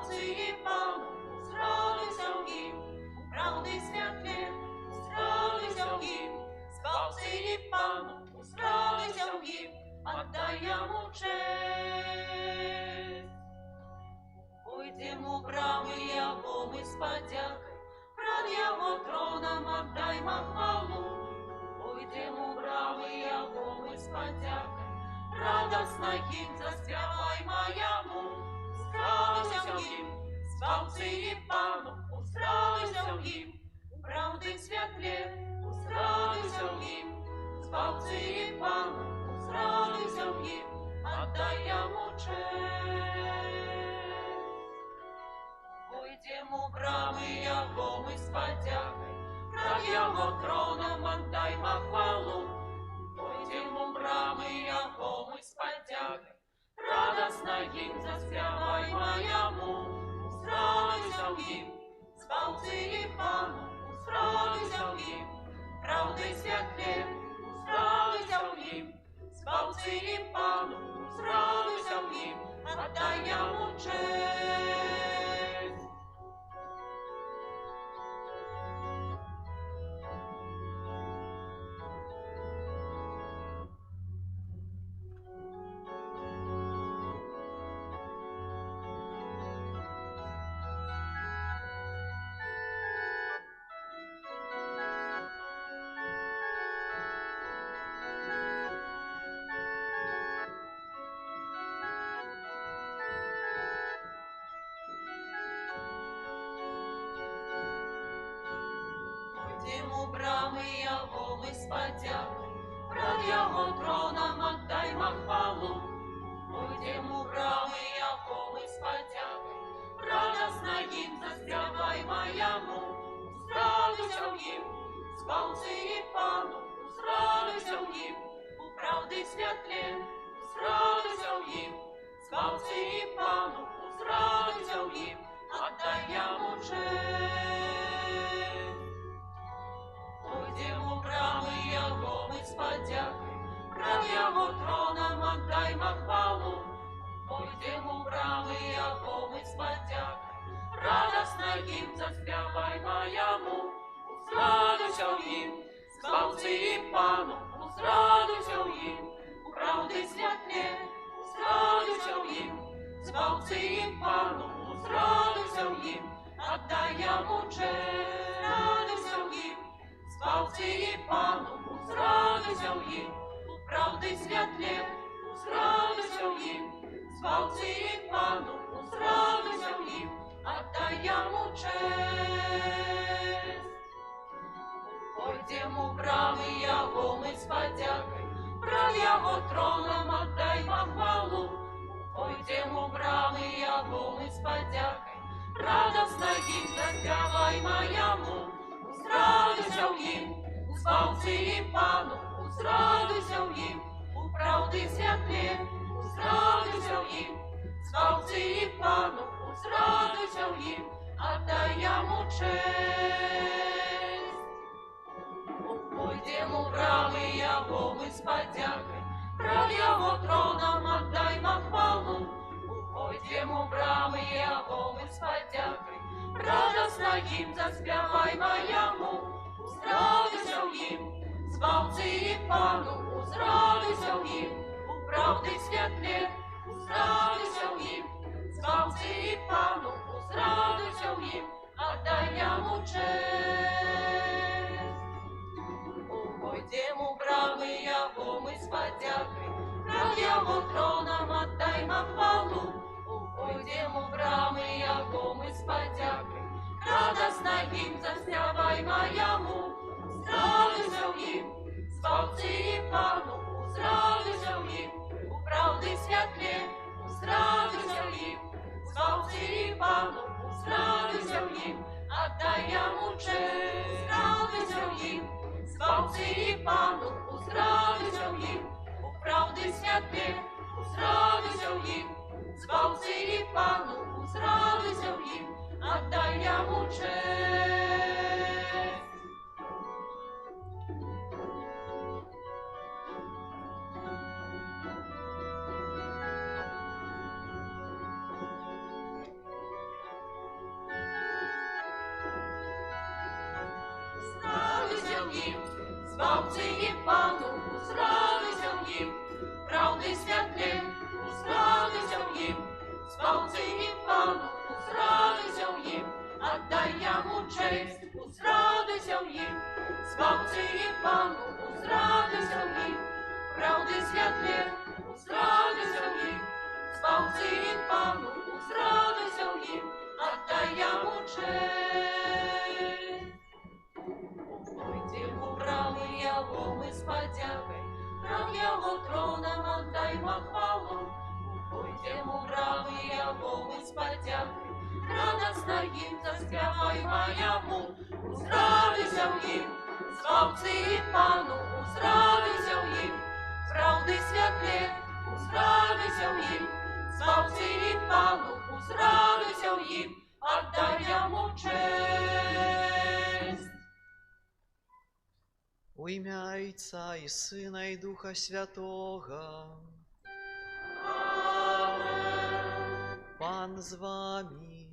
Спавці і Пану, зрадуйся в їм, у правди святлі, зрадуйся в їм, спавці і Пану, зрадуйся в їм, отдай йому честь. Уйдем у брамы Его мы с подякой, пред Его троном отдаймо хвалу. Уйдем у брамы Его мы с подякой, радостно им заспеваймо Ему. Зрадуйся в їм, спавці і Пану, зрадуйся в їм, у правди святлі, зрадуйся в їм, спавці і Пану, зрадуйся в їм, отдай йому честь. Уйдем у брамы Его мы с подякой, пред Его троном отдаймо хвалу. Уйдем у брамы Его мы с подякой, радостно им заспеваймо Ему. Зрадуйся в їм, спавці і Пану, зрадуйся в їм, правди святлі, зрадуйся в їм, спавці і Пану, зрадуйся в їм, отдай йому честь. Уйдем у брамы Его мы с подякой, пред Его троном отдаймо хвалу. Уйдем у брамы Его мы с подякой, радостно им заспеваймо Ему. Зрадуйся в їм, спавці і Пану, зрадуйся в їм, у правди святлі, зрадуйся в їм, спавці і Пану, зрадуйся в їм, отдай йому честь. Уйдем у брамы Его мы с подякой, пред Его троном отдаймо хвалу. Уйдем у брамы Его мы с подякой, радостно им заспеваймо Ему. Зрадуйся в їм, спавці і Пану, зрадуйся в їм, у правди святлі, зрадуйся в їм, спавці і Пану, зрадуйся в їм, отдай йому честь. Зрадуйся в їм, спавці і Пану, зрадуйся в їм, у правди святлі, зрадуйся в їм, спавці і Пану, зрадуйся в їм, отдай йому честь. Уйдем у брамы Его мы с подякой, пред Его троном отдаймо хвалу. Уйдем у брамы Его мы с подякой, радостно им заспеваймо Ему. Зрадуйся в їм, спавці і Пану, зрадуйся в їм, у правди святлі, зрадуйся в їм, спавці і Пану, зрадуйся в їм, отдай йому честь. Уйдем у брамы Его мы с подякой, пред Его троном отдаймо хвалу. Уйдем у брамы Его мы с подякой, радостно им заспеваймо Ему. Зрадуйся в їм, спавці і Пану, зрадуйся в їм, у правди святлі, зрадуйся в їм, спавці і Пану, зрадуйся в їм, отдай йому честь. Уйдем у брамы Его мы с подякой, пред Его троном отдаймо хвалу. Уйдем у брамы Его мы с подякой, радостно им заспеваймо Ему. Зрадуйся в їм, спавці і Пану, зрадуйся в їм, у правди святлі, зрадуйся в їм, спавці і Пану, зрадуйся в їм, отдай йому честь. Зрадуйся в їм, спавці і Пану, зрадуйся в їм, у правди святлі, зрадуйся в їм, спавці і Пану, зрадуйся в їм, отдай йому честь. їм, Збавці і Пану, зрадися в їм, правди святлі, зрадися в їм, Збавці і Пану, зрадися в їм, отдай йому честь, зрадися в їм, Збавці і Пану, зрадися в їм, правди святлі, зрадися в їм, Збавці і Пану, зрадися в їм, отдай йому честь. Пойдем у брамы Его мы с подякой, прав Его троном отдаймо хвалу. Пойдем у брамы Его мы с подякой, радостно им заспяваймо Ему. Уздравися в їм, Збавці і Пану, уздравися в їм, правди святлі, уздравися в їм, Збавці і Пану, уздравися в їм, отдай йому честь. У ім'я Отця і Сина і Духа Святого. Амен. Пан з вами.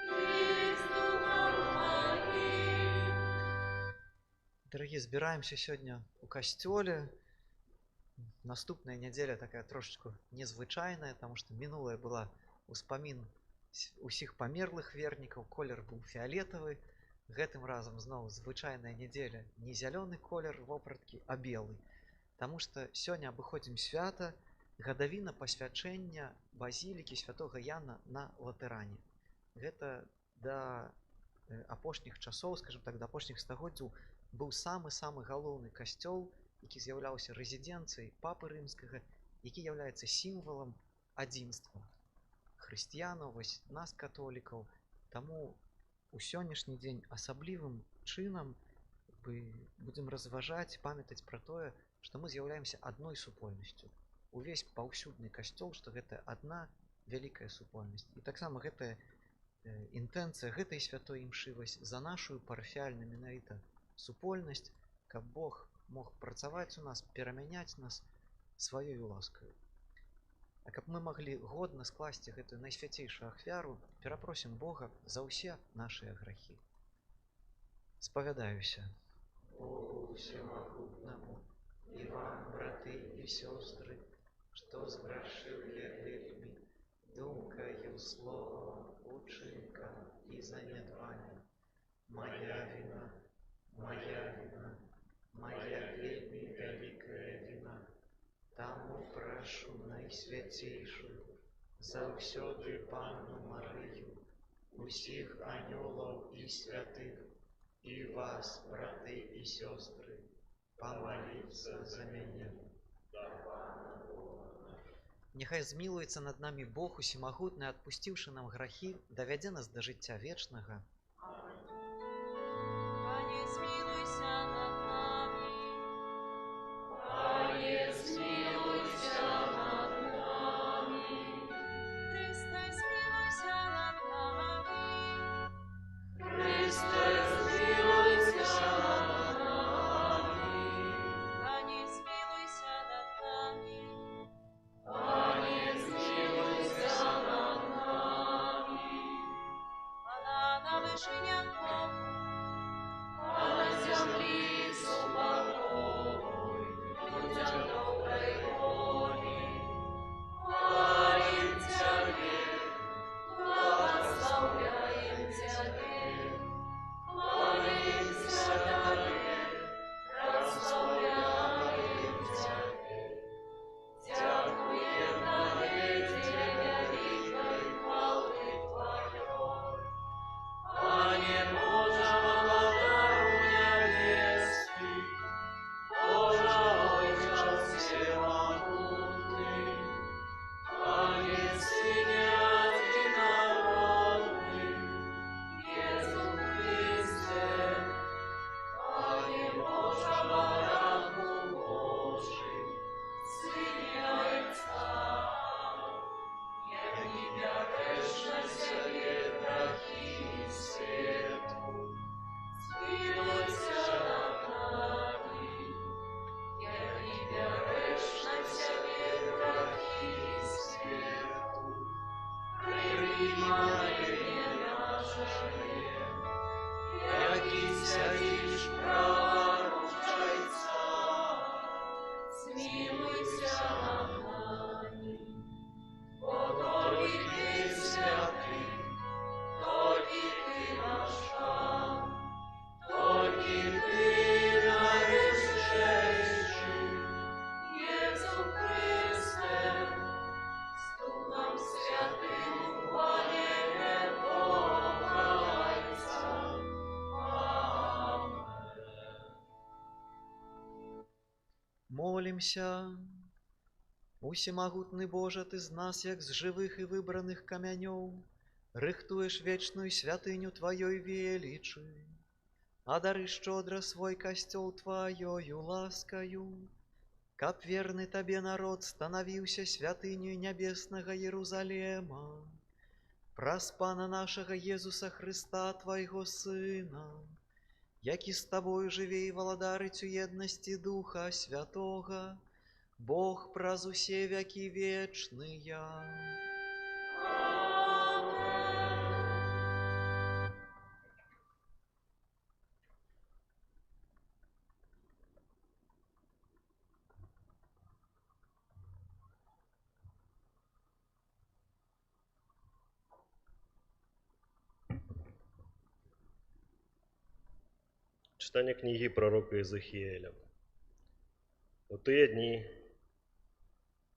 І з духом твоїм. Дорогі, збираємося сьогодні у костьолі. Наступная неделя такая трошечку незвычайная, потому что минулая была успамін усіх памерлых вернікаў, колер быў фіолетавы. Гэтым разам зноў звычайная неделя, не зялёны колер вопраткі, а белы. Таму што сёння абыходзім свята гадавіна пасвячэння базілікі святога Яна на Латэране. Гэта да апошніх часоў, скажем так, да апошніх стагоддзяў быў самы-самы галоўны касцёл, які з'яўляўся рэзідэнцыяй папы рымскага, які з'яўляецца сімвалам адзінства хрысціянаў, вось нас, католікаў. Таму у сённяшні дзень асаблівым чынам будзем разважаць, памятаць пра тое, што мы з'яўляемся адной супольнасцю. Увесь паўсюдны касцёл, што гэта адна вялікая супольнасць. І таксама гэтая інтэнцыя гэтай святой імшы за нашу парафіяльную менавіта супольнасць, каб Бог мог працаваць у нас, перамяняць нас сваёй ласкаю. А каб мы маглі годна скласці гэтую найсвяцейшую ахвяру, перапросім Бога за ўсе нашыя грахі. Спавядаюся. Богу всемогутному и вам, браты и сестры, что сгрешил я вельми, думкою, словом, учинком и занедбанием. Моя вина, моя вина, моя вельми великая вина. Таму прошу найсвятейшую, заўсёды Панну Марыю, усіх анёлаў и святых, и вас, браты и сестры, помолиться за меня. Няхай змілуецца над намі Бог усемагутны, адпусціўшы нам грахі, давядзе нас да жыцця вечнага. Пане, змілуйся над нами. Пане, змілуйся над нами. Христе, змілуйся над нами. Христе, змілуйся над нами. Пане, змілуйся над нами. Пане, змілуйся над нами. А на вишенях Богу, а на землі супокой, людям доброї волі. Хвалим Тебе, благословляем Тебе, хвалимся Тебе, прославляем Тебе. Дякуем Тебе великой хвалы Твоей. Пане, помолимся. Усемагутны Боже, Ты з нас, як з живых і выбраних камянёў, рыхтуеш вечную святыню Тваёй велічы, а дары шчодра свой касцёл Тваёю ласкаю, каб верны Табе народ станавіўся святынёй нябеснага Єрусалема, праз Пана нашага Езуса Христа, Твайго Сына, які з Табою жыве і валадарыць у еднасці Духа Святога, Бог праз усе вякі вечныя. Читание книги пророка Иезекииля. У тыя дні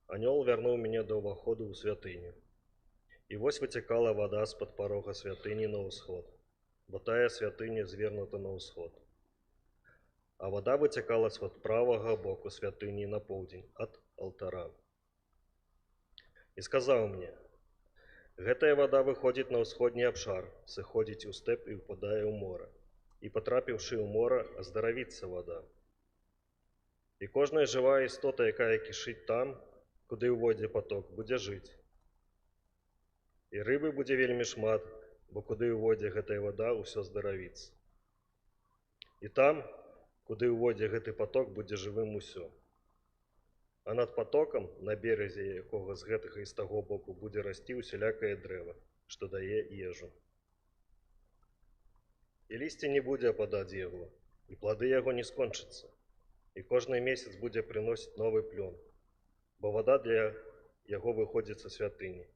анёл вярнуў мяне да ўваходу ў святыню. І вось выцякала вада з-пад парога святыні на ўсход, бо тая святыня звернута на ўсход. А вода выцякала з-пад правага боку святыні на поўдзень ад алтара. І сказаў мне: гэтая вода выходзіць на ўсходні абшар, сыходзіць у стэп і ўпадае ў мора. І потрапіўшы ў мора, аздаравіцца вода. І кожная жывая істота, якая кішыць там, куды ўводзе поток, будзе жыць. І рыбы будзе вельмі шмат, бо куды ўводзе гэтая вода, усё здаравіцца. І там, куды ўводзе гэты поток, будзе жывым усё. А над потокам, на березе якога з гэтага і з таго боку, будзе расці усялякае дрэва, што дае ежу. І лісце не будзе ападаць яго, і плады яго не скончацца. І кожны месяц будзе прыносіць новы плён, бо вода для яго выходзіць са святыні.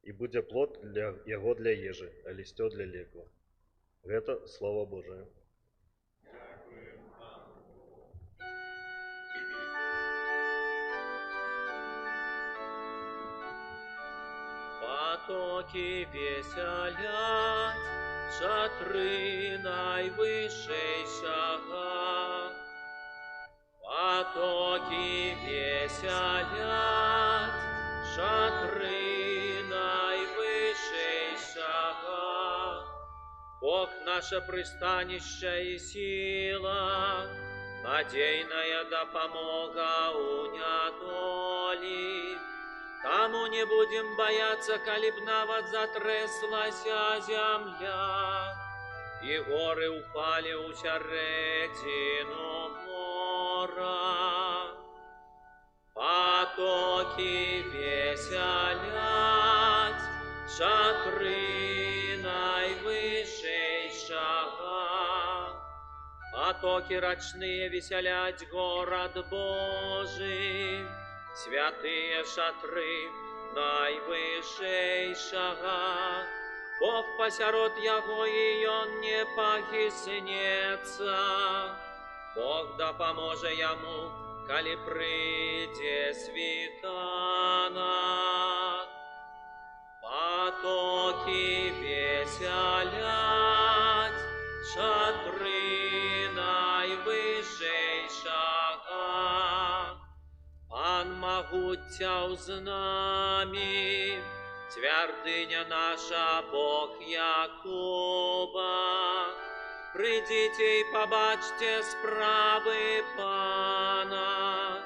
І будзе плод для яго для ежы, а лісцё для лекаў. Гэта Слова Божае. Потоки веселять, шатры найвышэйшага. Потоки веселять, шатры найвышэйшага. Бог наше пристанище и сила, надейная допомога у нядолі. Таму не будем бояться, калі б нават затрэслася земля, і горы упали ў сярэдзіну мора. Потоки веселять, шатры найвышэйшага. Потоки рачныя веселять город Божий, святые шатры найвышэйшага. Бог пасярод яго, і ён не пахіснецца. Бог дапаможа яму, калі прыйдзе світанак. Потоки веселять, шатры найвышэйшага. Пан магуццяў з намі, цвярдыня наша, Бог Якова. Прыйдзіце і пабачце справы Пана,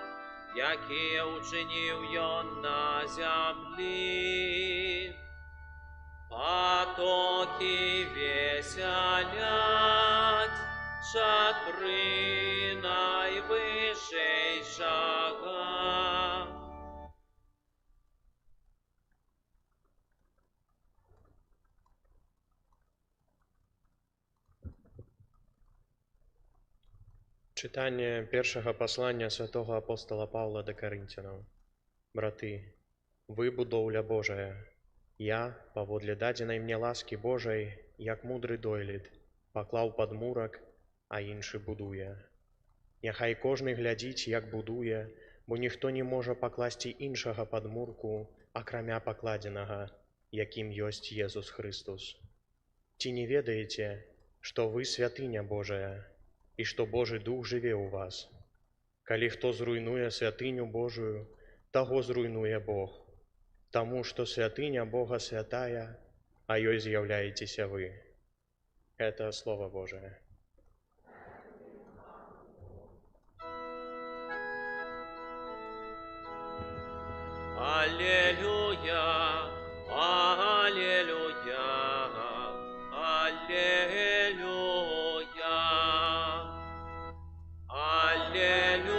якія ўчыніў ён на зямлі. Потоки веселять, шатры найвышэйшага. Читання першого послання святого апостола Павла до Коринтянам. Браты, вы будоўля Божая. Я, паводле дадзенай мне ласкі Божай, як мудры дойлід, паклаў падмурак, а іншы будуе. Няхай кожны глядзіць, як будуе, бо ніхто не можа пакласці іншага падмурку, акрамя пакладзенага, якім ёсць Езус Христус. Ці не ведаеце, што вы святыня Божая, і што Божы Дух жыве ў вас? Калі хто зруйнуе святыню Божую, таго зруйнуе Бог, таму што святыня Бога святая, а ёй з'яўляецеся вы. Это Слово Божие. Аллилуйя, аллилуйя, аллилуйя, аллилуйя,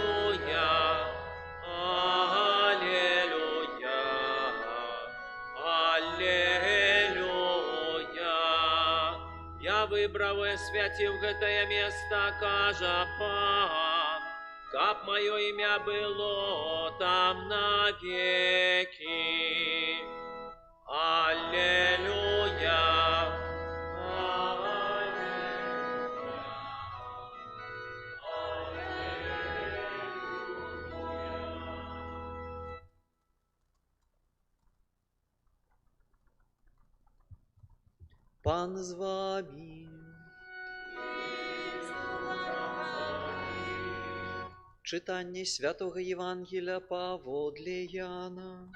аллилуйя, аллилуйя. Я выбрав и святив гэтае место, кажа Пан, каб мое імя было там навеки. Аллилуйя, Пан з вами. Читання Святого Євангелія паводле Яна.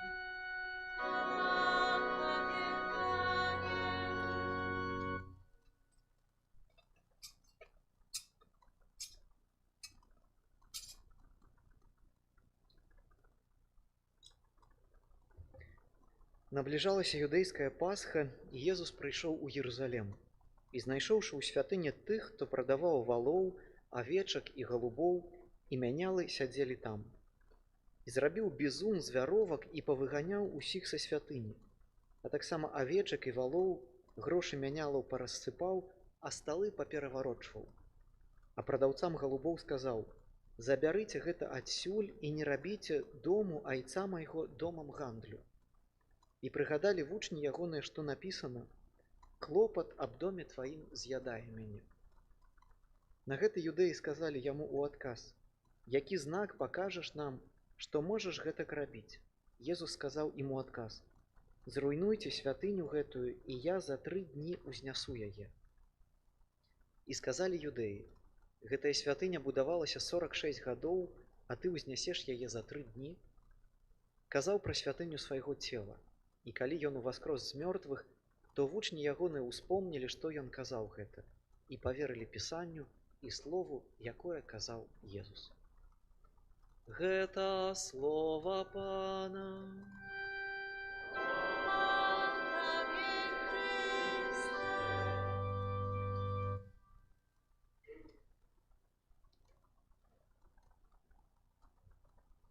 Набліжалася юдэйская Пасха, і Езус прыйшоў у Єрусалем. І знайшоўшы ў святыні тых, хто прадаваў валоў, авечак і галубоў, і мянялы сядзелі там. І зрабіў бізун з вяровак і павыганяў усіх са святыні. А таксама авечак і валоў, грошы мянялаў парассыпаў, а сталы папераварочваў. А прадаўцам галубоў сказаў: «Забярыце гэта адсюль і не рабіце дому айца майго домам гандлю». І прыгадалі вучні ягоныя, што напісана: «Клопат аб доме тваім з'ядае мяне». На гэта юдэі сказалі яму ў адказ: «Які знак пакажаш нам, што можаш гэтак рабіць?» Езус сказаў ім у адказ: «Зруйнуйце святыню гэтую, і я за 3 дні ўзнясу яе». І сказалі юдэі: «Гэтая святыня будавалася 46 гадоў, а ты ўзнясеш яе за 3 дні?» Казаў пра святыню свайго цела. І калі ён уваскрос з мёртвых, то вучні ягоныя ўспомнілі, што ён казаў гэта, і паверылі Пісанню і слову, якое казаў Езус. Гэта слова Пана.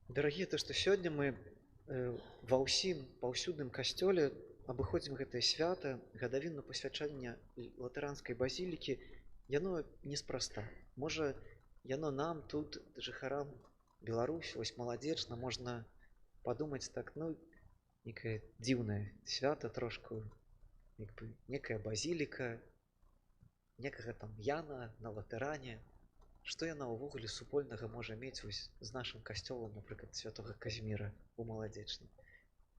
Дарагія, то што сёння мы ва ўсім паўсюдным касцёле абыходзім гэтае свята, гадавіну пасвячэння латаранскай базілікі, яно неспроста. Можа, яно нам тут, жыхарам Беларусі, вось маладзечна, можна падумаць так, некае дзіўнае свята трошку, некая базіліка, некага там Яна на латаране. Што яна ўвогуле супольнага можа мець вось з нашым касцёлам, напрыклад, святога Казіміра у маладзечным?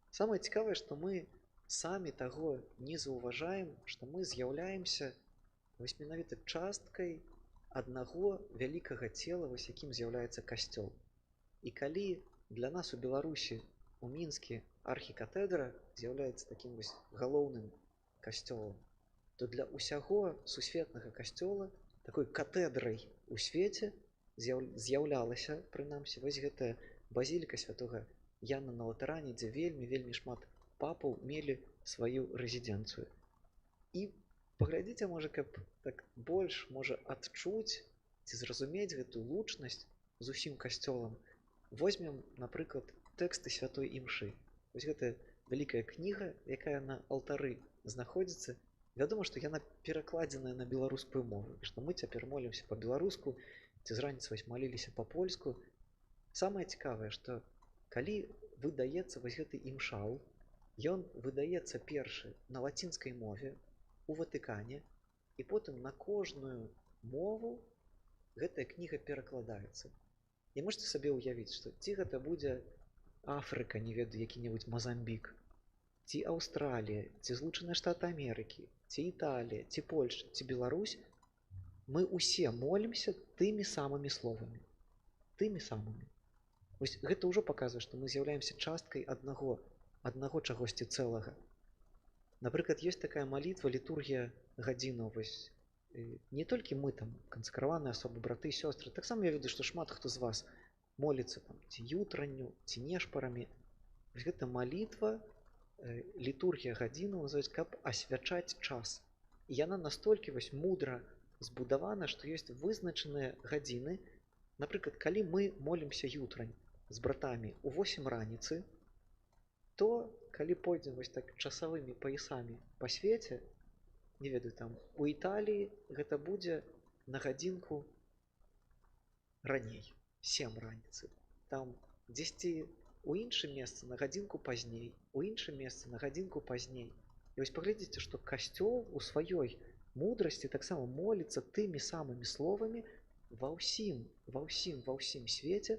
Самае цікавае, што мы самі таго не заўважаем, што мы з'яўляемся вось менавіта часткай аднаго вялікага цела, вось якім з'яўляецца касцёл. І калі для нас у Беларусі, у Мінскі, архікатэдра з'яўляецца такім вось галоўным касцёлам, то для ўсяго сусветнага касцёла такой катэдрай у свеце з'яўлялася, прынамсі, вось гэтая базіліка святога Яна на латаране, дзе вельмі шмат папаў мелі сваю рэзідэнцыю. І паглядзіце, можа, каб так больш можа адчуць ці зразумець гэтую лучнасць з усім касцёлам, возьмем, напрыклад, тэксты святой імшы. Вось гэтая вялікая кніга, якая на алтары знаходзіцца, вядома, што яна перакладзеная на беларускую мову, і што мы цяпер молімся па-беларуску, ці з раніцы вось маліліся па-польску. Самае цікавае, што калі выдаецца вось гэты імшал, ён выдаецца першы на лацінскай мове у Ватыкане, і потым на кожную мову гэтая кніга перакладаецца. І можете сабе ўявіць, што ці гэта будзе Афрыка, не ведаю, які-небудзь Мазамбік, ці Аўстралія, ці Злучаныя Штаты Амерыкі, ці Італія, ці Польшча, ці Беларусь, мы ўсе молімся тымі самымі словамі. тымі самымі. Вось гэта ўжо паказвае, што мы з'яўляемся часткай аднаго чагосьці цэлага. Напрыклад, ёсць такая малітва, літургія гадзінаў. Вось не толькі мы там кансакраваныя асобы, браты і сёстры, таксама я ведаю, што шмат хто з вас моліцца там ці jutranню, ці нешпарамі. Вось гэта малітва, літургія гадзінаў называюць, каб асвячаць час. І яна настолькі вось мудра збудавана, што ёсць вызначаныя гадзіны. Напрыклад, калі мы молімся jutrань з братамі ў 8 раніцы, то калі пойдзем вось так часавымі паясамі па свеце, не ведаю, там у Італіі гэта будзе на гадзінку раней, 7 раніцы. Там дзесьці у іншым месцы на гадзінку пазней, у іншым месцы на гадзінку пазней. І вось паглядзіце, што касцёл у сваёй мудрасці таксама моліцца тымі самымі словамі ва ўсім свеце.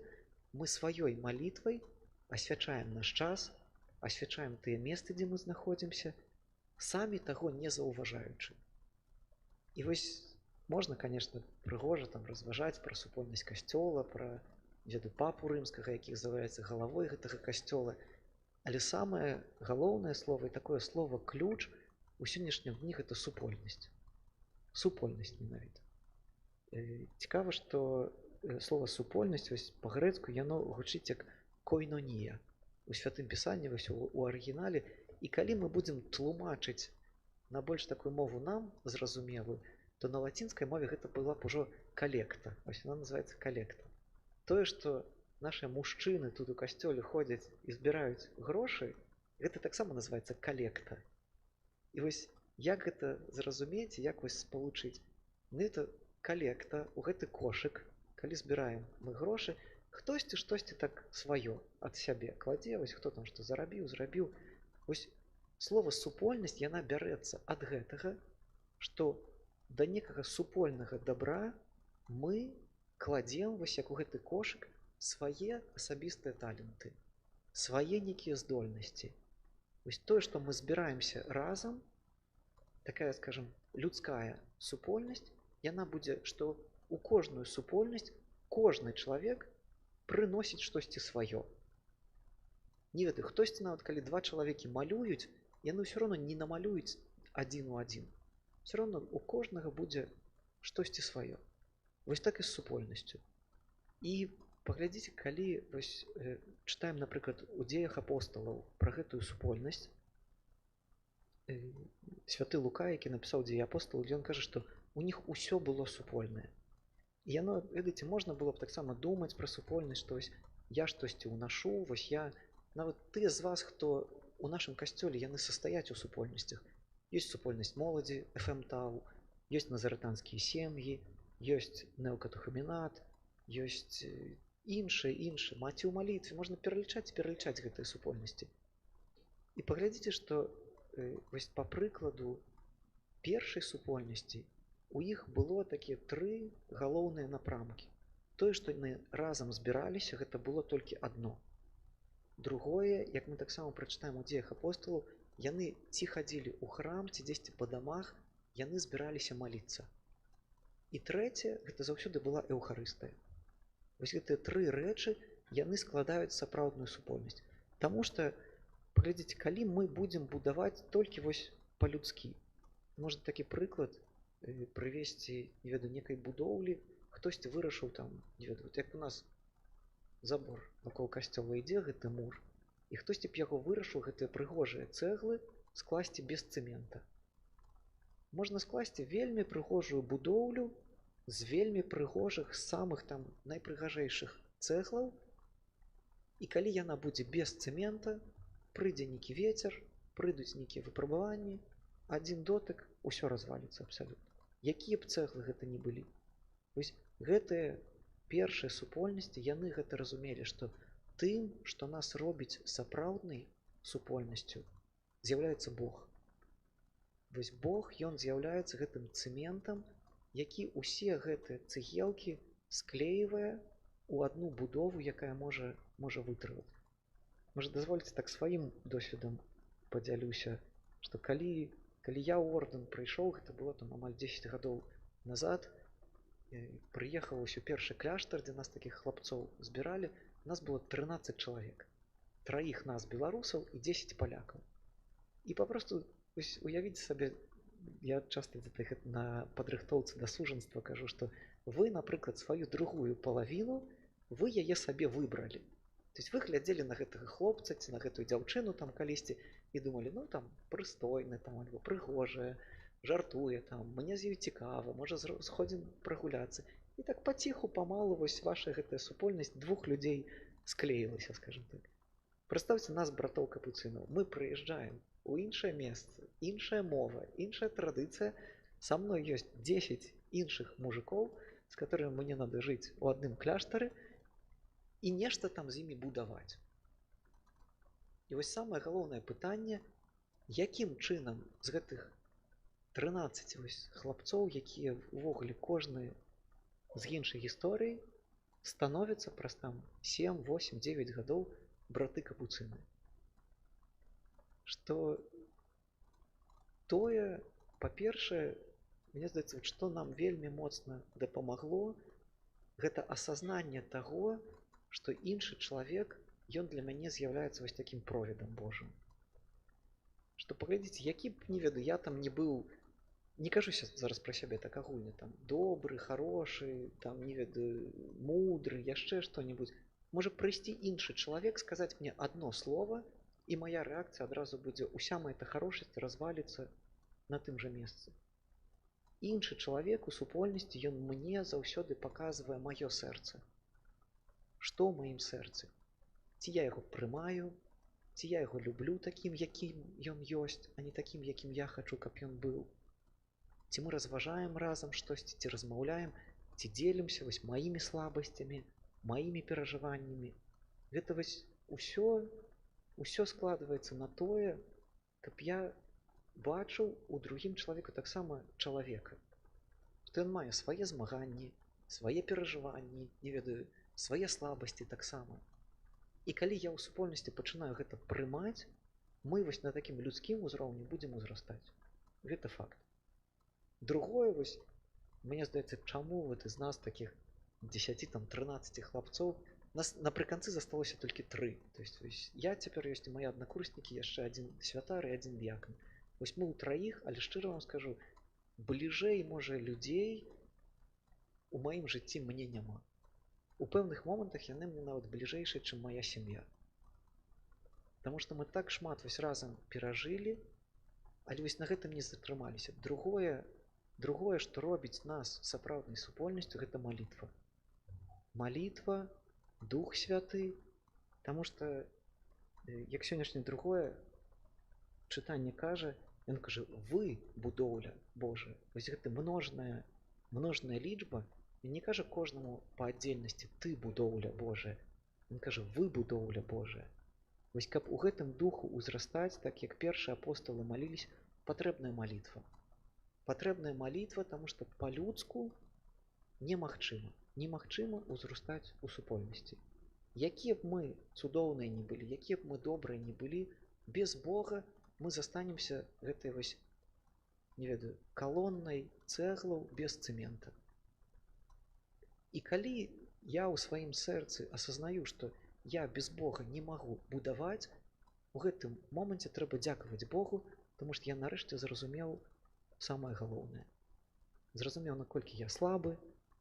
Мы сваёй малітвай асвячаем наш час, асвячаем тыя месцы, дзе мы знаходзімся, самі таго не заўважаючы. І вось можна, конечно, прыгожа там разважаць пра супольнасць касцёла, пра дзеду папу рымскага, які з'яўляецца галавой гэтага касцёла. Але самае галоўнае слова і такое слова ключ у сённяшнім дні гэта супольнасць. Супольнасць менавіта. Цікава, што слова супольнасць вось па-грэцку яно гучыць як койнонія. У святым пісанні вось у арыгінале. І калі мы будзем тлумачыць на больш такую мову нам зразумелую, то на лацінскай мове гэта была б ужо калекта. Вось яна называецца калекта. Тое, што нашыя мужчыны тут у касцёле ходзяць і збіраюць грошы, гэта таксама называецца калекта. І вось як гэта зразумець, як вось спалучыць? Ну это калекта, у гэты кошык, калі збіраем мы грошы, хтосьці штосьці так сваё ад сябе кладзе, вось хто там што зрабіў. Вось слова супольнасць, яна бярэцца ад гэтага, што да некага супольнага дабра мы кладзем вось як у гэты кошык свае асабістыя таленты, свае нейкія здольнасці. Вось тое, што мы збіраемся разам, такая, скажем, людская супольнасць, яна будзе, што у кожную супольнасць кожны чалавек прыносіць штосьці сваё. Не ведаю, хтосьці нават калі 2 чалавекі малююць, яны ўсё роўно не намалююць адзін у адзін. Все роўно у кожнага будзе штосьці сваё. Вось так і з супольнасцю. І паглядзіце, калі вось чытаем, напрыклад, у дзеях апосталаў пра гэтую супольнасць, святы Лука, які напісаў дзеі апосталаў, ён кажа, што у них усё было супольнае. І яно, ведаеце, можна было б таксама думаць пра супольнасць, што вось я штосьці ўнашу, вось я. Нават тыя з вас, хто у нашым касцёле, яны састаяць у супольнасцях. Ёсць супольнасць моладзі, ФМТАУ, ёсць назаратанскія сем'і, ёсць неокатехуменат, ёсць іншыя, маці ў малітве. Можна пералічаць гэтыя супольнасці. І паглядзіце, што вось па прыкладу першай супольнасці у іх было такія 3 галоўныя напрамкі. Тое, што яны разам збіраліся, гэта было толькі адно. Другое, як мы таксама прачытаем у дзеях апосталаў, яны ці хадзілі ў храм, ці дзесьці па дамах, яны збіраліся маліцца. І трэцяе, гэта заўсёды была эўхарыстыя. Вось гэтыя 3 рэчы, яны складаюць сапраўдную супольнасць. Таму што, паглядзіце, калі мы будзем будаваць толькі вось па-людскі, можна такі прыклад прывесці, не ведаю, некай будоўлі, хтосьці вырашыў там, не ведаю, як у нас забор вакол касцёла ідзе, гэты мур, і хтосьці б яго вырашыў гэтыя прыгожыя цэглы скласці без цэмента. Можна скласці вельмі прыгожую будоўлю з вельмі прыгожых, самых там найпрыгажэйшых цэглаў, і калі яна будзе без цэмента, прыйдзе нейкі вецер, прыйдуць нейкія выпрабаванні, адзін дотык, усё разваліцца абсалютна. Якія б цэглы гэта не былі. Вось гэтыя першыя супольнасці, яны гэта разумелі, што тым, што нас робіць сапраўднай супольнасцю, з'яўляецца Бог. Вось Бог, ён з'яўляецца гэтым цэментам, які ўсе гэтыя цэгелкі склеівае ў адну будову, якая можа вытрываць. Можа, дазвольце так сваім досведам падзялюся, што калі я ў ордэн прыйшоў, гэта было там амаль 10 гадоў назад, прыехаў вось у першы кляштар, дзе нас такіх хлапцоў збіралі, нас было 13 чалавек. 3 нас беларусаў і 10 палякаў. І папросту уявіць сабе, я часта на падрыхтоўцы да сужанства кажу, што вы, напрыклад, сваю другую палавіну, вы яе сабе выбралі. То есть вы глядзелі на гэтага хлопца ці на гэтую дзяўчыну там калісьці і думалі, ну там прыстойны, там альбо прыгожая, жартуе, там мне з ёй цікава, можа сходзім прагуляцца. І так паціху памалу вось ваша гэтая супольнасць двух людзей склеілася, скажем так. Прадстаўце нас, братоў капуцынаў, мы прыязджаем у іншае месца, іншая мова, іншая традыцыя. Са мной ёсць 10 іншых мужикоў, з которыми мне надо жыць у адным кляштары і нешта там з імі будаваць. І вось самае галоўнае пытанне, якім чынам з гэтых 13 хлапцоў, якія увогуле кожны з іншай гісторыі, становяцца праз там 7, 8, 9 гадоў браты капуцыны. Што тое, па-першае, мне здаецца, што нам вельмі моцна дапамагло, гэта асазнанне таго, што іншы чалавек, ён для мяне з'яўляецца вось такім провідам Божым. Што паглядзіце, які б, не ведаю, я там не быў, не кажу зараз пра сябе так агульна, там добры, хорошы, там, не ведаю, мудры, яшчэ што-небудзь. Можа прыйсці іншы чалавек, сказаць мне адно слово, і моя рэакцыя адразу будзе, уся моя харошасць разваліцца на тым жа месцы. Іншы чалавек у супольнасці, ён мне заўсёды паказвае маё сэрца. Што ў маім сэрцы? Ці я яго прымаю, ці я яго люблю такім, якім ён ёсць, а не такім, якім я хачу, каб ён быў. Ці мы разважаем разам штосьці, ці размаўляем, ці дзелімся вось маімі слабасцямі, маімі перажываннямі. Гэта вось усё складваецца на тое, каб я бачыў у другім чалавеку таксама чалавека. Што ён мае свае змаганні, свае перажыванні, не ведаю, свае слабасці таксама. І калі я ў супольнасці пачынаю гэта прымаць, мы вось на такім людскім узроўні будзем узрастаць. Гэта факт. Другое, вось, мне здаецца, чаму вот из нас таких 10-13 хлапцоў, нас напрыканцы засталося толькі 3. То есть я цяпер ёсць і мае аднакурснікі, яшчэ адзін святар і адзін д'якан. Вось мы ў 3, але шчыра вам скажу, бліжэй, можа, людзей у маім жыцці мне няма. У пэўных момантах яны мне нават бліжэйшыя, чым моя сям'я. Таму што мы так шмат вось разам перажылі, але вось на гэтым не затрымаліся. Другое, што робіць нас сапраўднай супольнасцю, гэта малітва. Малітва, Дух Святы, таму што, як сённяшняе другое чытанне кажа, ён кажа, вы будоўля Божая. Вось гэта множная лічба, ён не кажа кожнаму па аддзельнасці ты будоўля Божая. Ён кажа, вы будоўля Божая. Вось каб у гэтым духу ўзрастаць, так як першыя апосталы маліліся, патрэбная малітва. Патрэбная малітва, таму што па-людску немагчыма. Немагчыма ўзрастаць у супольнасці. Якія б мы цудоўныя не былі, якія б мы добрыя не былі, без Бога мы застанемся гэтай вось, не ведаю, калоннай цэглаў без цэмента. І калі я ў сваім сэрцы асазнаю, што я без Бога не магу будаваць, у гэтым моманце трэба дзякаваць Богу, таму што я нарэшце зразумеў самае галоўнае. Зразумеў, наколькі я слабы,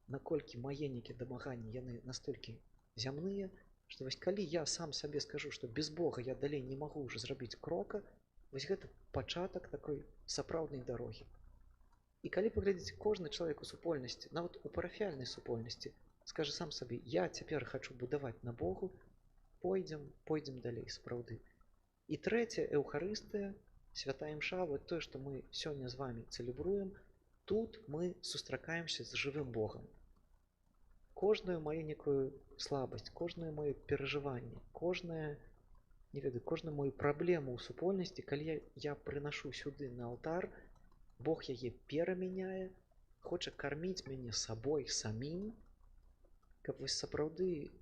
наколькі мае нейкія дамаганні, яны настолькі зямныя, што вось калі я сам сабе скажу, што без Бога я далей не магу ўжо зрабіць крока, вось гэта пачатак такой сапраўднай дарогі. І калі паглядзець, кожны чалавек у супольнасці, нават у парафіяльнай супольнасці, скажа сам сабе, я цяпер хачу будаваць на Богу, пойдзем далей, сапраўды. І трэцяе, эўхарыстыя, святая імша, вот тое, што мы сёння з вамі цэлебруем, тут мы сустракаемся з жывым Богам. Кожную маю некую слабасць, кожную маю перажыванне, кожную мою праблему ў супольнасці, калі я прынашу сюды на алтар, Бог яе перамяняе, хоча карміць мяне сабой самім, каб вось сапраўды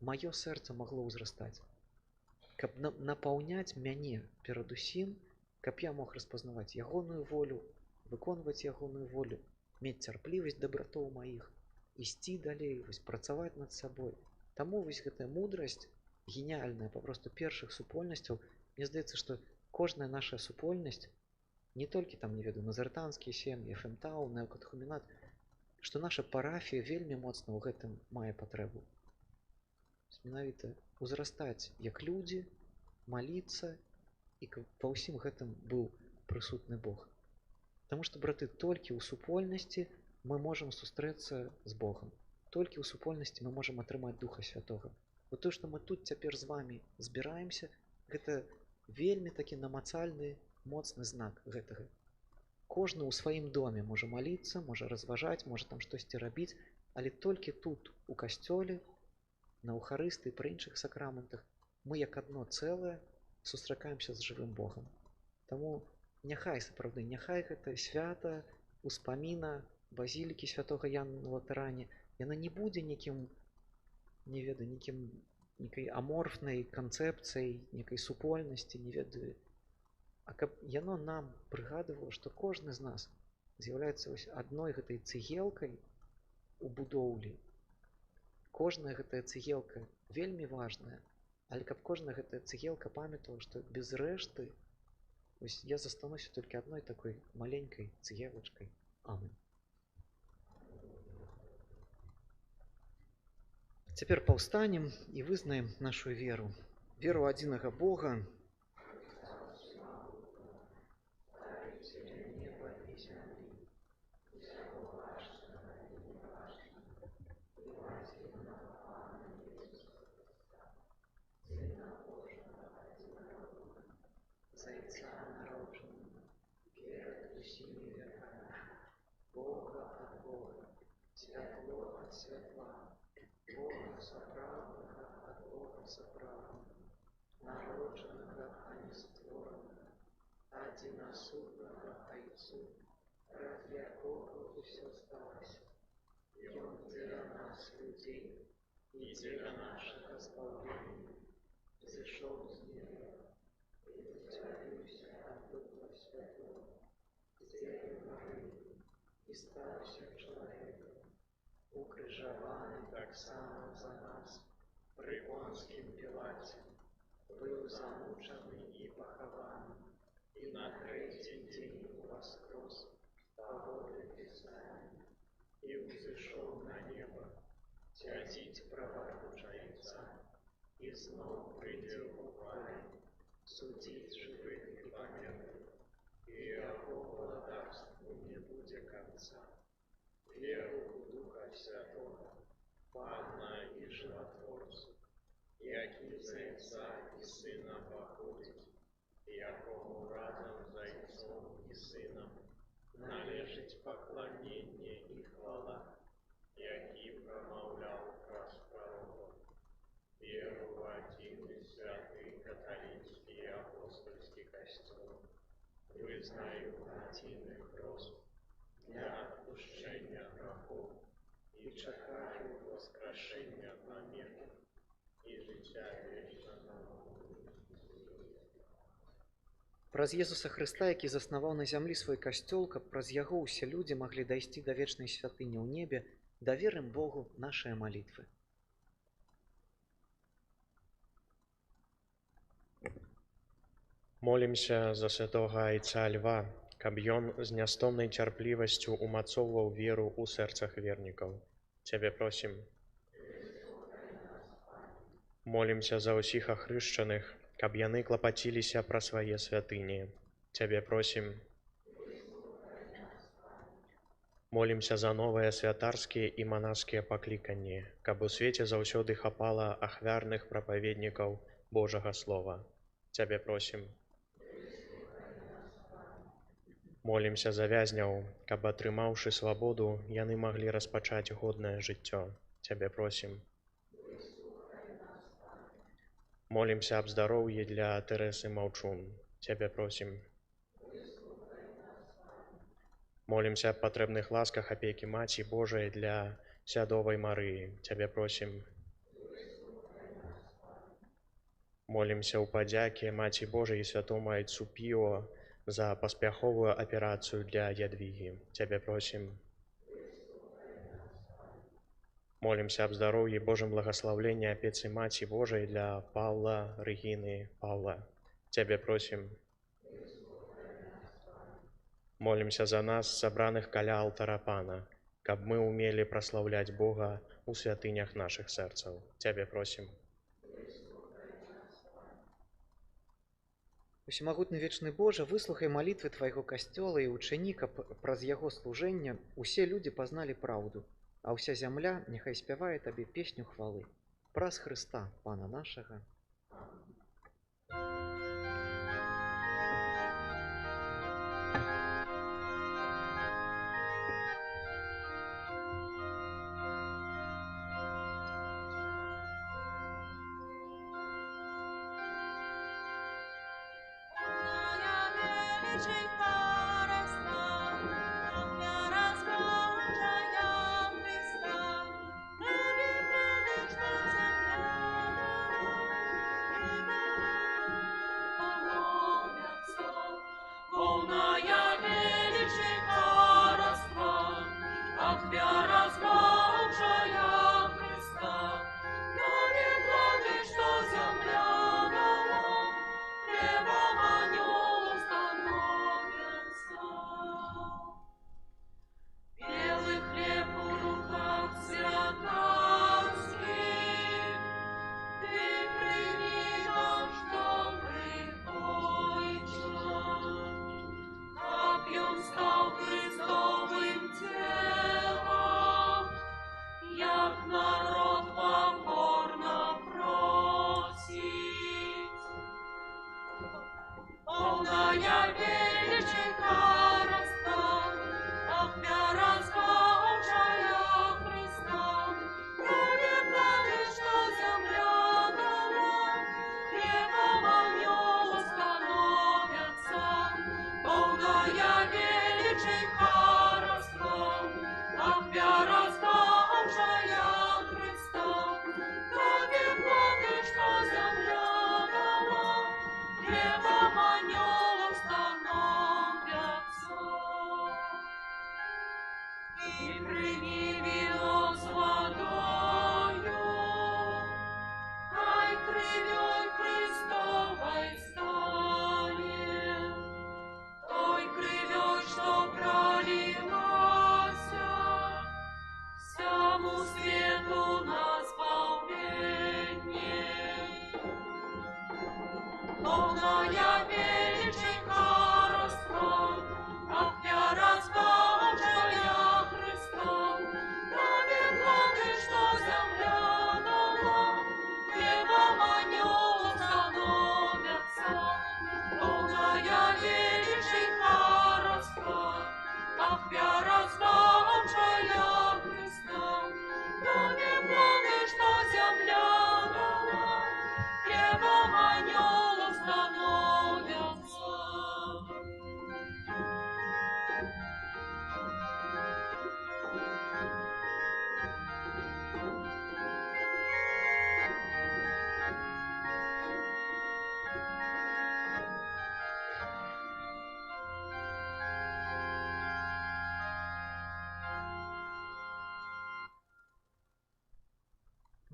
маё сэрца магло ўзрастаць, каб напаўняць мяне перадусім, каб я мог распазнаваць ягоную волю, выконваць ягоную волю, мець цярплівасць да братоў маіх, ісці далей, вось працаваць над сабой. Таму вось гэтая мудрасць геніальная папросту першых супольнасцяў. Мне здаецца, што кожная наша супольнасць, не толькі там, не ведаю, назартанскія сем'і, ФМТАУ, неокатехуменат, што наша парафія вельмі моцна ў гэтым мае патрэбу. Менавіта узрастаць як людзі, маліцца, і каб ва ўсім гэтым быў прысутны Бог. Таму што, браты, толькі ў супольнасці мы можам сустрэцца з Богам. Толькі ў супольнасці мы можам атрымаць Духа Святога. Вот то, што мы тут цяпер з вами збіраемся, гэта вельмі такі намацальны, моцны знак гэтага. Кожны ў сваім доме можа маліцца, можа разважаць, можа там штосьці рабіць, але толькі тут, у касцёле, на Эўхарыстыі, пры іншых сакраментах, мы як адно цэлае сустракаемся з жывым Богам. Таму няхай сапраўды, няхай гэта свята, успаміна базілікі святога Яна на Латарані, яна не будзе некім, не ведаю, некай аморфнай канцэпцыяй, некай супольнасці, не ведаю. А каб яно нам прыгадывало, што кожны з нас з'яўляецца вось адной гэтай цыгелкай у будоўлі. Кожная гэтая цыгелка вельмі важная, але каб кожная гэтая цыгелка памятала, што без рэшты вось я застануся толькі адной такой маленькай цыгелачкай. Амэн. Цяпер паўстанем і вызнаем нашу веру. Веру адзінага Бога, Бога от Бога, святло от святла, Бога соправного от Бога соправного, народженного, а не створенного, одиносудного Отцу, ради якого все сталось. И Он для нас, людей, и для нашего избавления, зашел с неба, и утвердился от Духа Святого, Девы Марии, и стався человеком, укрыжаваны так само за нас, при Понским Пилате, был замучений и похован, и на третий день воскрес по воле Писания, и взошел на небо, тязить праворучается, и снова придет в упали, судить живых и померных, и его владарству не будет конца. Веру в Духа Святого, Пана и Животворцу, який за Отца и Сына походит, якому разом за Отцом и Сыном належить поклонение и хвала, який промовлял праз пророков. Веру в один и святый католический и апостольский костел, вызнаю один и хрост для отпущения грехов и чекаю воскрешения померных и життя вічного. Праз Езуса Хрыста, які заснаваў на зямлі свой касцёл, каб праз яго ўсе людзі маглі дайсці да вечнай святыні ў небе, даверым Богу нашыя малітвы. Молімся за святога Айца Льва, каб ён з нястомнай цярплівасцю умацоўваў веру ў сэрцах вернікаў. Цябе просім. Молімся за ўсіх ахрышчаных, каб яны клапаціліся пра свае святыні. Цябе просім. Молімся за новыя святарскія і манаскія пакліканні, каб у свеце заўсёды хапала ахвярных прапаведнікаў Божага Слова. Цябе просім. Молімся за вязняў, каб, атрымаўшы свабоду, яны маглі распачаць годнае жыццё. Цябе просім. Молімся аб здароўі для Тэрэсы Маўчун. Цябе просім. Молімся аб патрэбных ласках апекі Маці Божай для Свядовай Марыі. Цябе просім. Молімся ў падзяке Маці Божай і святому Айцу Піо за паспяховую аперацыю для Ядвігі. Цябе просім. Молимся об здоровье и Божьем благословении опецы Мати Божией для Павла, Регины, Павла. Тебя просим. Молимся за нас, собраних каля алтара Пана, каб мы умели прославлять Бога у святынях наших сердцев. Тебя просим. Усемагутны вечны Божа, выслухай малітвы твайго касцёла і учыні, каб праз яго служэнне усе людзі пазналі праўду, а ўся зямля няхай спявае табе песню хвалы. Праз Хрыста, Пана нашага.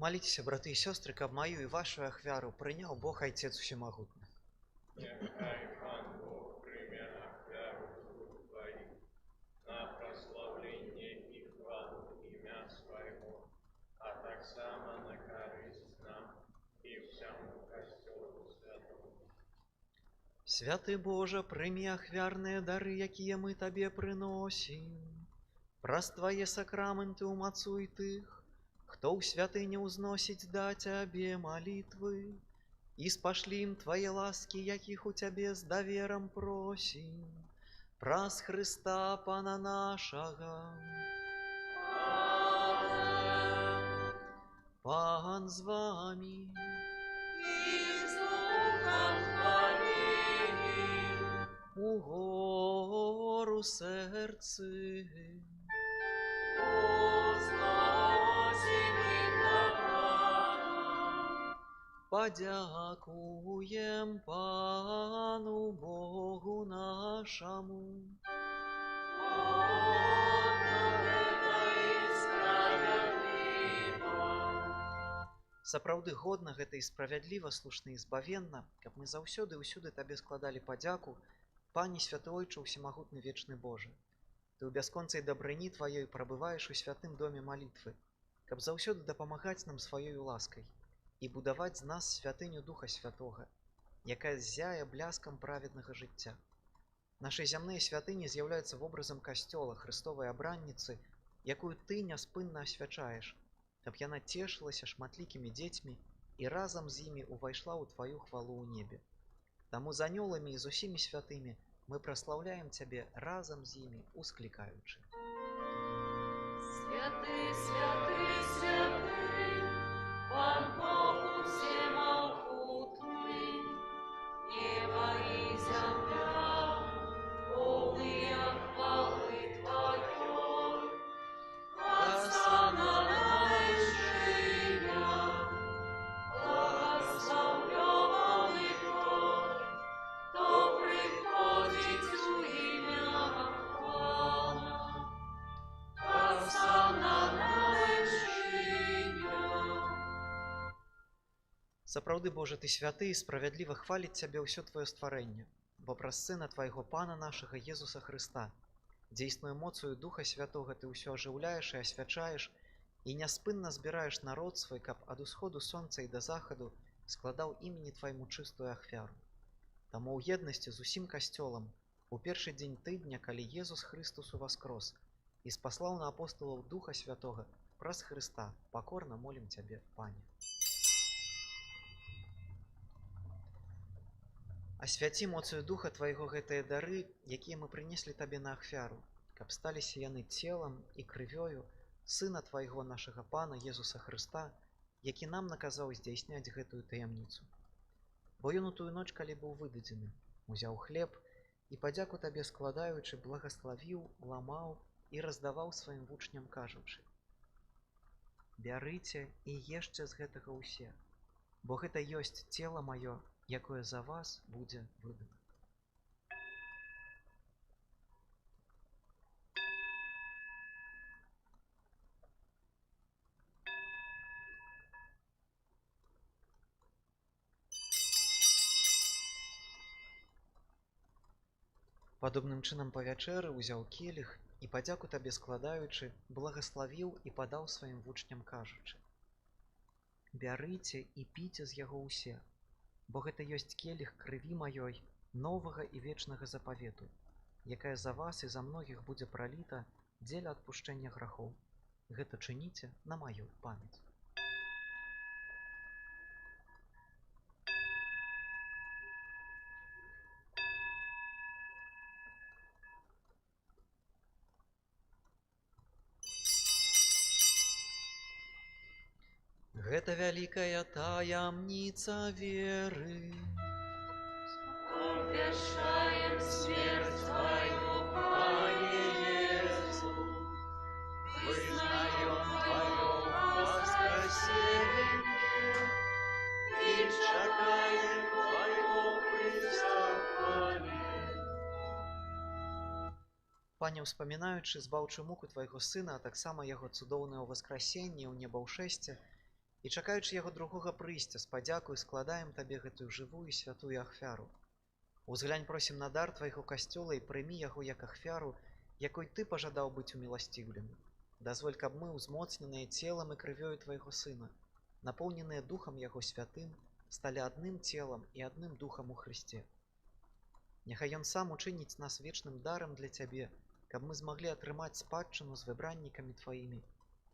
Молитесь, браты и сестры, каб мою и вашу ахвяру принял Бог Отец Всемогутный. Нехай Пан Бог прийме ахвяру Твоих на прославление и хвалу имя Своего, а так само на користь нам и всему Костелу Святому. Святый Боже, прими ахвярные дары, якія мы Табе приносим. Праз Твои сакраменты умацуй тых, кто у святыни узносить да Тебе молитвы, и спошли им Твои ласки, яких у Тебе с довером просим. Праз Христа, Пана нашага. Пан з вами. И с духом Твоим. Угору сердце. Подякуем Пану Богу нашему. Он это и справедливо. Сапраўды годна гэта і справядліва, слушна і збавенна, каб мы заўсёды і ўсюды табе складалі падзяку, Пане святы Ойче ўсемагутны вечны Божы. Ты ў бясконцай дабрыні тваёй прабываеш у святым доме малітвы, каб заўсёды дапамагаць нам сваёю ласкай і будаваць з нас святыню Духа Святога, якая ззяе бляскам праведнага жыцця. Нашы зямныя святыні з'яўляюцца вобразам касцёла, Христовай абранніцы, якую ты няспынна асвячаеш, каб яна цешылася шматлікімі дзецьмі і разам з імі увайшла ў тваю хвалу ў небе. Таму з анёламі і з усімі святымі мы праслаўляем цябе разам з імі усклікаючы. Святы, святы, святы, Пан Бог усемогутный, небо и земля, полные хвалы Твоей. Хосанна на вершине, благословленный тот, кто приходит у имя Пана. Хосанна на вершине. Сапраўды, Божа, ты святы і справядліва хваліць цябе ўсё твоё стварэнне, бо праз Сына твайго Пана нашага Езуса Хрыста, дзейсную моцаю Духа Святога ты ўсё ажыўляеш і асвячаеш і няспынна збіраеш народ свой, каб ад усходу сонца і да захаду складаў імені твайму чыстую ахвяру. Таму ў еднасці з усім касцёлам у першы дзень тыдня, калі Езус Хрыстус уваскрос і спаслаў на апосталаў Духа Святога праз Хрыста, пакорна молім цябе, Пане. Асвяці моцаю Духа твайго гэтыя дары, якія мы прынеслі табе на ахвяру, каб сталіся яны целам і крывёю Сына твайго нашага Пана Езуса Хрыста, які нам наказаў здзяйсняць гэтую таямніцу. Бо ён у тую ноч, калі быў выдадзены, узяў хлеб і падзяку табе складаючы, благаславіў, ламаў і раздаваў сваім вучням, кажучы: «Бярыце і ешце з гэтага ўсе, бо гэта ёсць цела маё, якое за вас будзе выдано». Падобным чынам па вячэры ўзяў келіх і падзяку табе складаючы, благаславіў і падаў сваім вучням, кажучы: «Бярыце і піце з яго ўсе, бо гэта ёсць келіх крыві маёй, новага і вечнага запавету, якая за вас і за многіх будзе праліта дзеля адпушчэння грахоў. Гэта чыніце на маю памяць». Гэта вялікая таямніца веры. Обвящаем смерть Твою, Пане Иисус, вызнаем Твое воскресение и чекаем Твоего присягания. Пане, успамінаючы збаўчую муку твайго Сына, а таксама яго цудоўнае ўваскрасенне ў неба-ўшэсце, і чакаючы яго другога прыйсця, з падзякою складаем табе гэтую жывую і святую ахвяру. Узглянь, просім, на дар твайго касцёла і прымі яго як ахвяру, якой ты пажадаў быць уміласціўлены. Дазволь, каб мы, узмоцненыя целам і крывёю твайго Сына, напоўненыя Духам яго святым, сталі адным целам і адным Духам у Хрысце. Няхай ён сам учыніць нас вечным дарам для цябе, каб мы змаглі атрымаць спадчыну з выбраннікамі тваімі,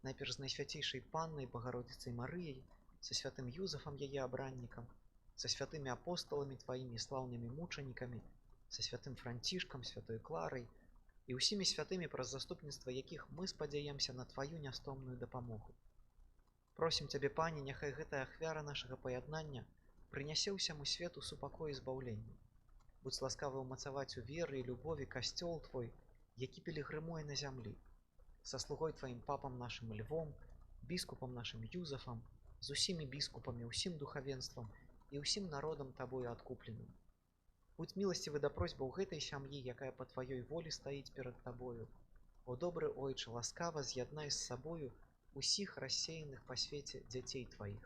найперш з найсвяцейшай Паннай Багародзіцай Марыяй, са святым Юзафам яе абраннікам, са святымі апосталамі тваімі слаўнымі мучанікамі, са святым Францішкам, святой Кларай і ўсімі святымі, праз заступніцтва якіх мы спадзяемся на тваю нястомную дапамогу. Просім цябе, Пане, няхай гэтая ахвяра нашага паяднання прынясе ўсяму свету супакой і збаўленне. Будзь ласкавы ўмацаваць у веры і любові касцёл твой, які пілігрымуе на зямлі, са слугой тваім папам нашым Львом, біскупам нашым Юзафам, з усімі біскупамі, усім духавенствам і ўсім народам табою адкупленым. Будь міласцівы да просьбаў гэтай сям'і, якая па тваёй волі стаіць перад табою. О добры Ойче, ласкава з'яднай з сабою усіх рассеяных па свеце дзяцей тваіх.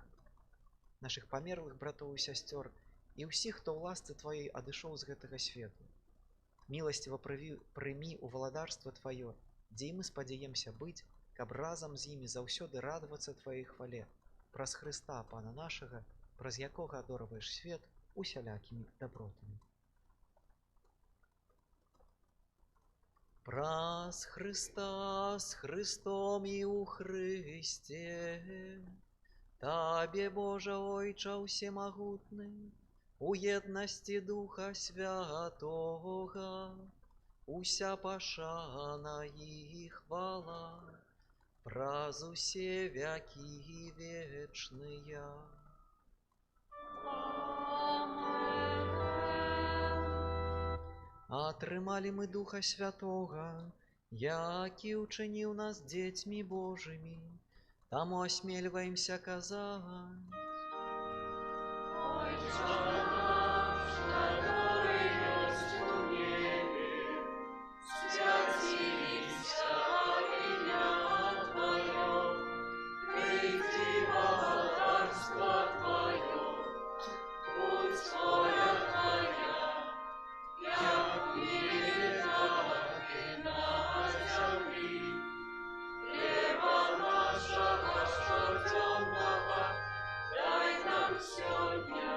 наших памерлых братоў і сясцёр і ўсіх, хто ў ласцы тваёй адышоў з гэтага свету. Міласціва прымі ў валадарства тваё, дзе і мы спадзяемся быць, каб разам з імі заўсёды радавацца тваёй хвале, праз Хрыста, Пана нашага, праз якога адорваеш свет усялякімі дабротамі. Праз Хрыста, з Христом і ў Христе, Табе, Божа Ойча ўсемагутны, у єдності Духа Святого, уся пашана і хвала, праз усе вякі вечныя. Атрымалі мы Духа Святого, які учыніў нас дзецьмі Божымі, таму асмельваемся казаць. Отче наш, который есть у небе, святится имя Твое, приди царство Твое, будь воля Твоя, як в небе, так и на земле. Хлеба нашего щоденного дай нам сегодня,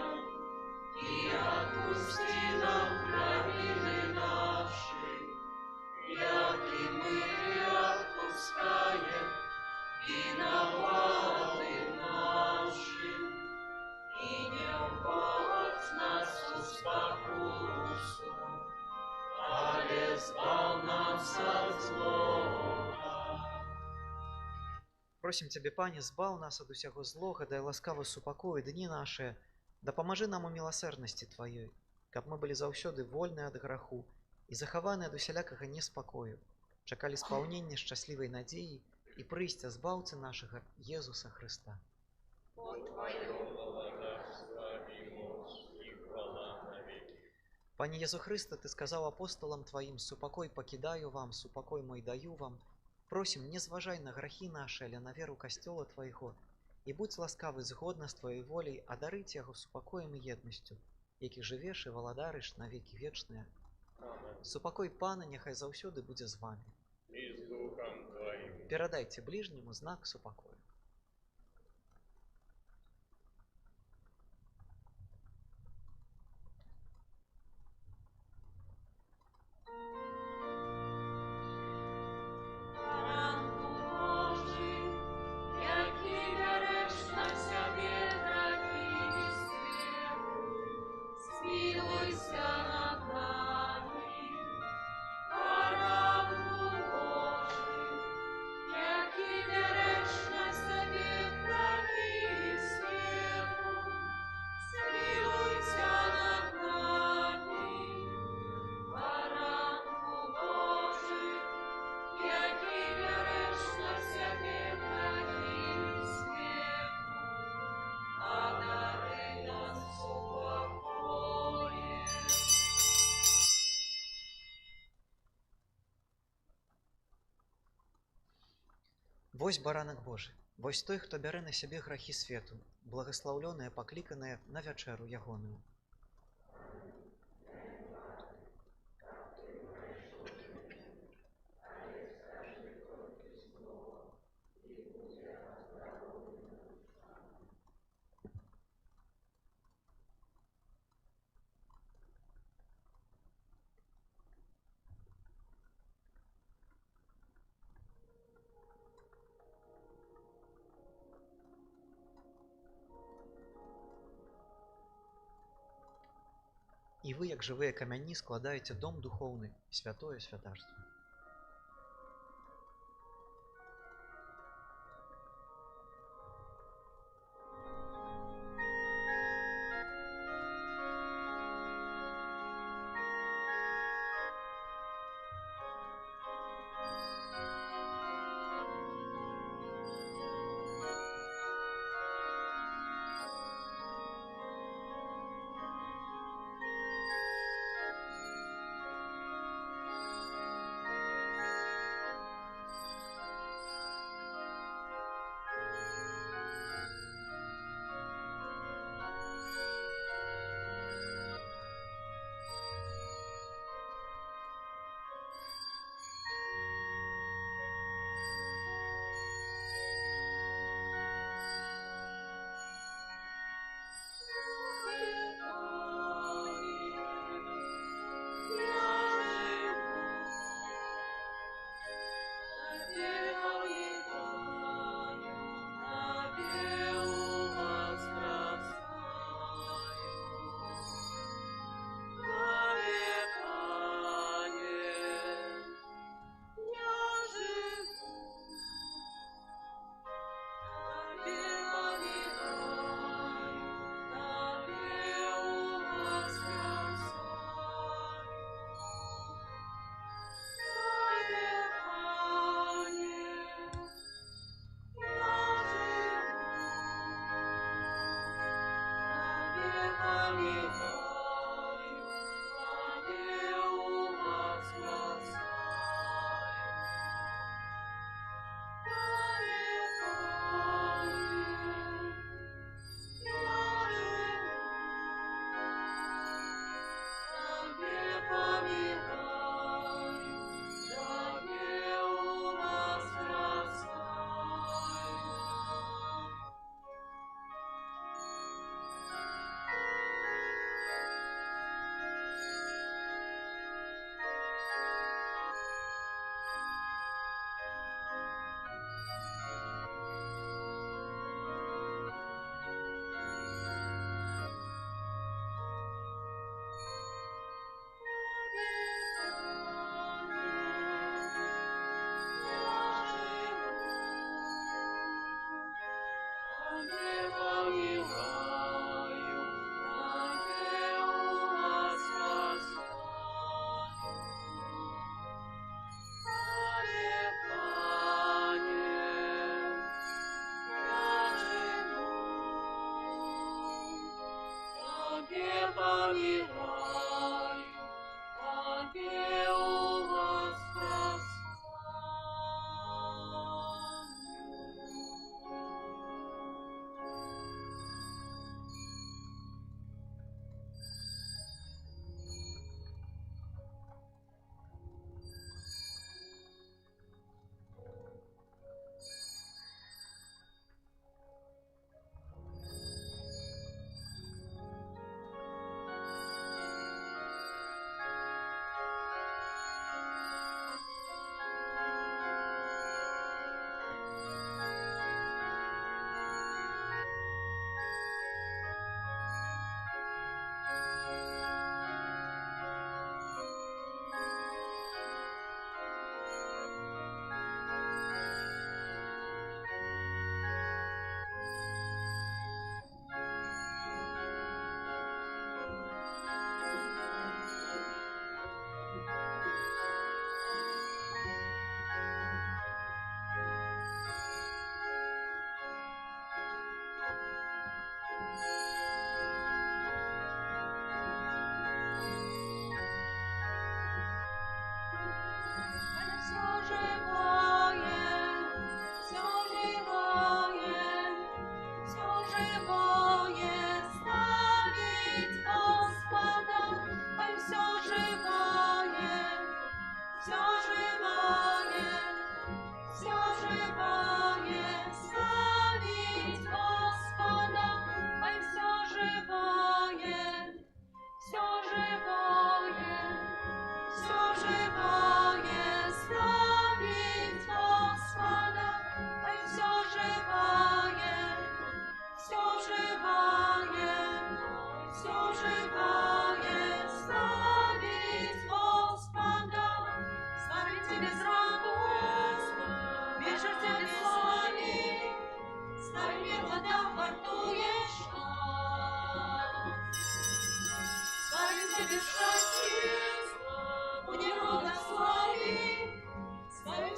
и отпусти нам провины наши, як и мы отпускаем виноватым нашим, и не вводь нас в спокусу, але избав нас от злого. Просім Цябе, Пане, збаў нас ад усяго злога, дай ласкавы супакой дні нашыя, дапамажы нам у міласэрнасці Тваёй, каб мы былі заўсёды вольныя ад граху і захаваныя ад усялякага неспакою, чакалі спаўнення шчаслівай надзеі і прыйсця збаўцы нашага Езуса Хрыста. Пане Езу Хрыста, Ты сказаў апостолам Тваім: «Супакой пакідаю вам, супакой мой даю вам». Просім, не зважай на грахі нашы, але на веру касцёла Твайго, і будзь ласкавы згодна з Тваёй воляй адарыць яго супакоем і еднасцю, які жывеш і валадарыш на векі вечныя. Супакой Пана няхай заўсёды будзе з вамі. І з Духом Твоим. Перадайце бліжняму знак супакою. Ранку Божий, який береш на себе грехи світу, змилуйся над нами. Ранку Божий, який береш на себе грехи світу, змилуйся над нами. Ранку Божий, який береш на себе грехи світу, одари нас упокоєм. Вось баранак Божы, вось той, хто бярэ на сябе грахі свету, благаслаўлёныя, пакліканыя на вячэру ягоную. І вы, як жывыя камяні, складаеце дом духоўны, святое святарства.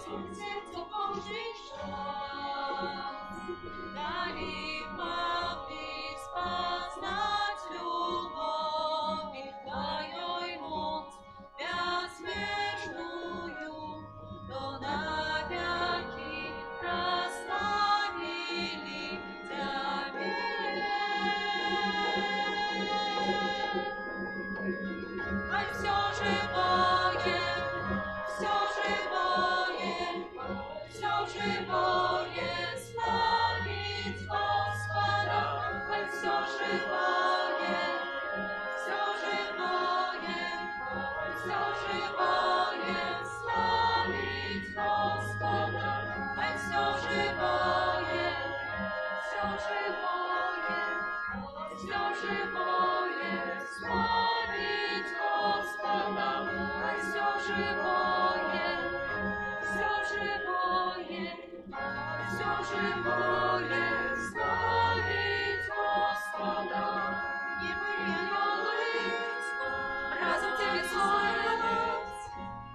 Свой сердцу Божий шанс. Дали могли спознать любовь Твоей моц безмежную, то навеки прославили Тебя. Ай, все живое, славить Господа. Ай, все живое, славить Господа. Ай, все живое, славить Господа. Ай, все живое, славить Господа. Не вымелось, разом тебе славить,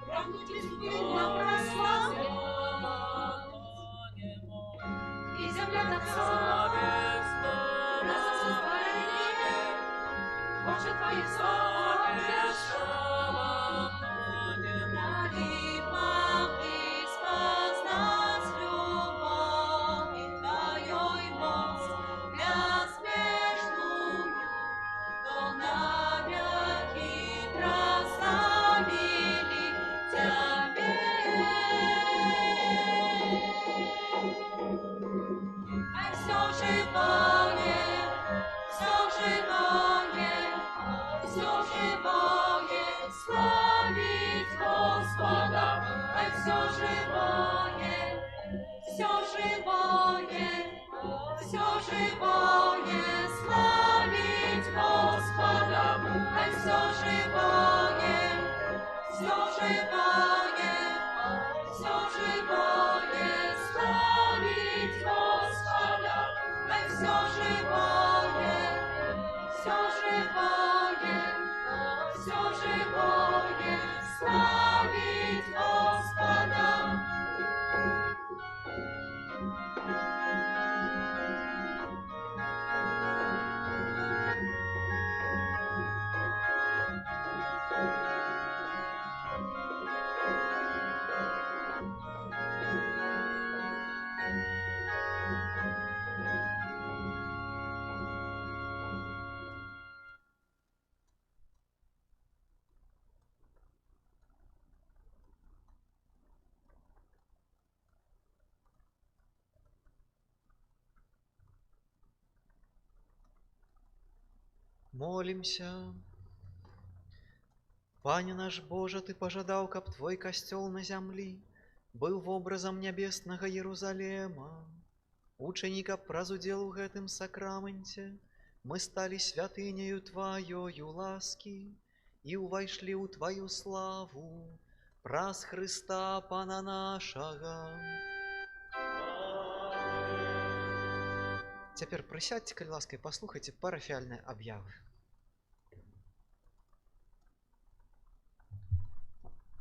равнуть безумно прославить. И земля так славит, разом сотворение, Боже, Твоих славишь. Дали могли спознать любовь Твоей моц безмежную, то навеки прославили Тебя. Ай, все живое, славить Господа. Ай, все живое, славить Господа. Ай, все живое, славить Господа. Ай, все живое, славить Господа. Молимся. Пане наш Боже, Ты пожадал, каб Твой касцёл на зямлі быў вобразам нябеснага Єрусалема. Учыні, каб праз удзел у гэтым сакраменце мы сталі святыняю Тваёю ласкі і ўвайшлі ў Тваю славу праз Хрыста Пана нашага. Цяпер прысядьце, калі ласка, і паслухайце парафіяльныя аб'явы.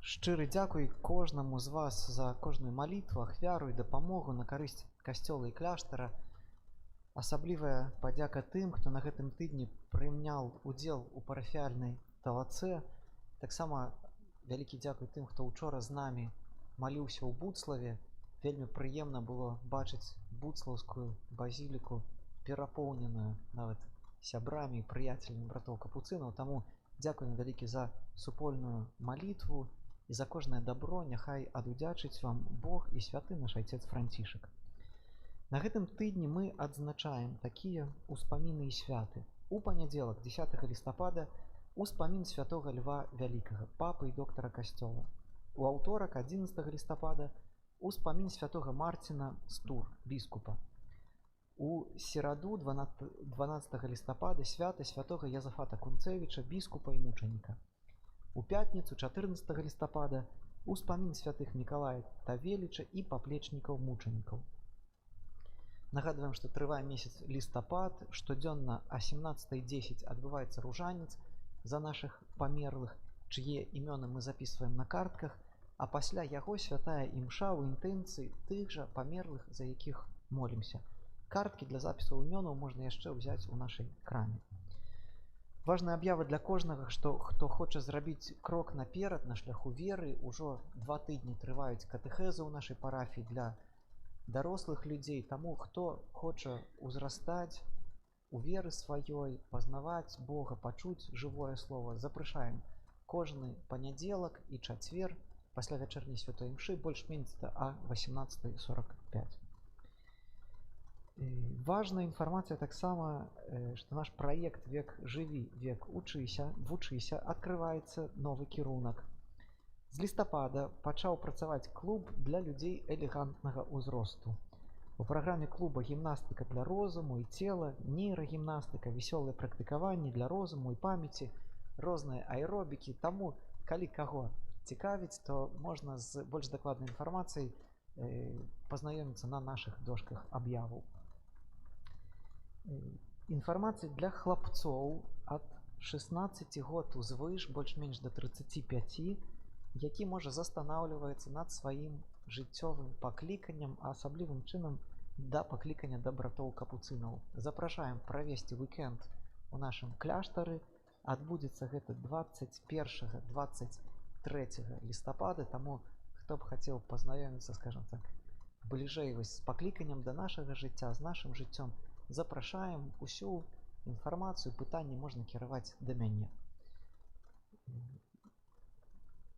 Шчыры дзякуй кожнаму з вас за кожную малітву, ахвяру і дапамогу на карысць касцёла і кляштара. Асаблівая падзяка тым, хто на гэтым тыдні прыняў удзел у парафіяльнай талацэ. Таксама вялікі дзякуй тым, хто учора з намі маліўся ў Буцлаве. Вельмі прыемна было бачыць буцлаўскую базіліку перапоўненую нават сябрамі і прыяцелямі братоў капуцынаў. Таму дзякуем вялікі за супольную малітву і за кожнае дабро. Няхай адудзячыць вам Бог і святы наш айцец Францішак. На гэтым тыдні мы адзначаем такія ўспаміны і святы. У панядзелак, 10 лістапада, успамін святога Льва Вялікага, папы і доктара касцёла. У аўторак, 11 лістапада, успамін святога Марціна Стур, біскупа. У сераду, 12 лістапада, свята святога Язафата Кунцевіча, біскупа і мучаніка. У пятніцу, 14 лістапада, успамін святых Мікалая Тавеліча і паплечнікаў мучанікаў. Нагадваем, што трывае месяц лістапад, штодзённа о 17:10 адбываецца ружанец за нашых памерлых, чые імёны мы записываем на картках. а пасля яго святая імша ў інтэнцыі тых жа памерлых, за якіх молімся. Карткі для запісу імёнаў можна яшчэ ўзяць у нашай краме. Важная аб'ява для кожнага, што хто хоча зрабіць крок наперад на шляху веры, ужо 2 тыдні трываюць катэхезы ў нашай парафіі для дарослых людзей, таму хто хоча ўзрастаць у веры сваёй, пазнаваць Бога, пачуць жывое слово, запрашаем кожны панядзелак і чацвер пасля вячэрняй святой імшы, больш-менш а 18:45. Важная інфармацыя таксама, што наш праект «Век жыві, век вучыся» адкрываецца новы кірунак. З лістапада пачаў працаваць клуб для людзей элегантнага ўзросту. У праграме клуба гімнастыка для розуму і цела, нейрагімнастыка, весёлыя практыкаванні для розуму і памяці, розныя аэробікі. Таму, калі каго цікавіць, то можна з больш дакладнай інфармацыяй пазнаёміцца на нашых дошках аб'яваў. Інфармацыя для хлапцоў ад 16 год узвыш, больш-менш да 35, які можа застанаўліваецца над сваім жыццёвым пакліканнем, а асаблівым чынам да паклікання да братоў капуцынаў. Запрашаем правесці уікенд у нашым кляштары. Адбудзецца гэта 21-23 лістапада, таму хто б хацеў пазнаёміцца, скажам так, бліжэй з пакліканнем да нашага жыцця, з нашым жыццём, запрашаем. Усю інфармацыю, пытанні можна кіраваць да мяне.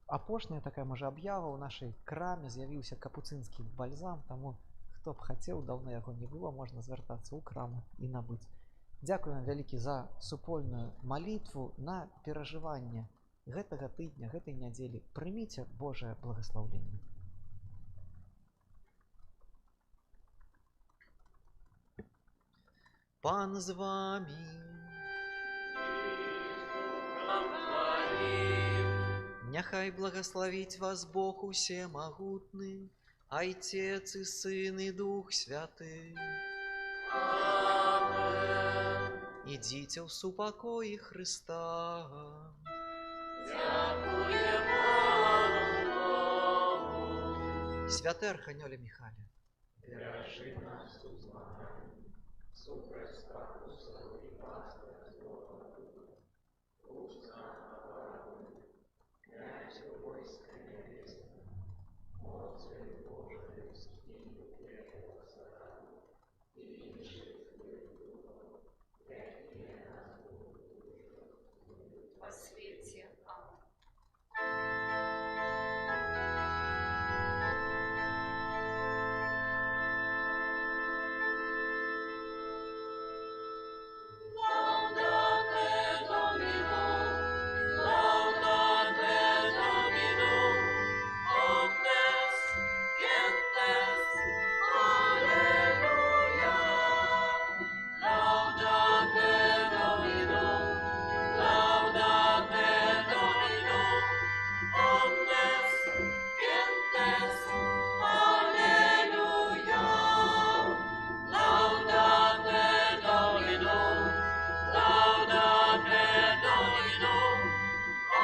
Апошняя такая, можа, аб'ява ў нашай краме, з'явіўся капуцынскі бальзам, таму хто б хацеў, даўно яго не было, можна звяртацца ў краму і набыць. Дзякую вам вялікі за супольную малітву на перажыванне гэтага тыдня, гэтай нядзелі. Прыміце Божае благаслаўленне. Пан з вами. Няхай благословить вас Бог усемогутный, Отец и Сын и Дух Святый. Идите в супокої Христа. Святий Архангеле Михайле, бережи нас у змаганні, супроть страху і пастора злого, пусть нам князь войска небесного, моцарь Божий, стихию первого сатана, и інших духов, які нас будуть по світі.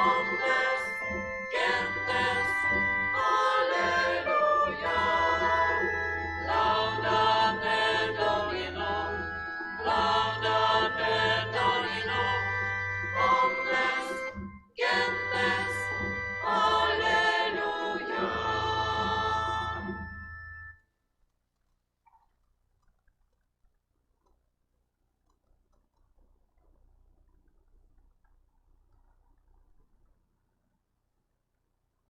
Amen.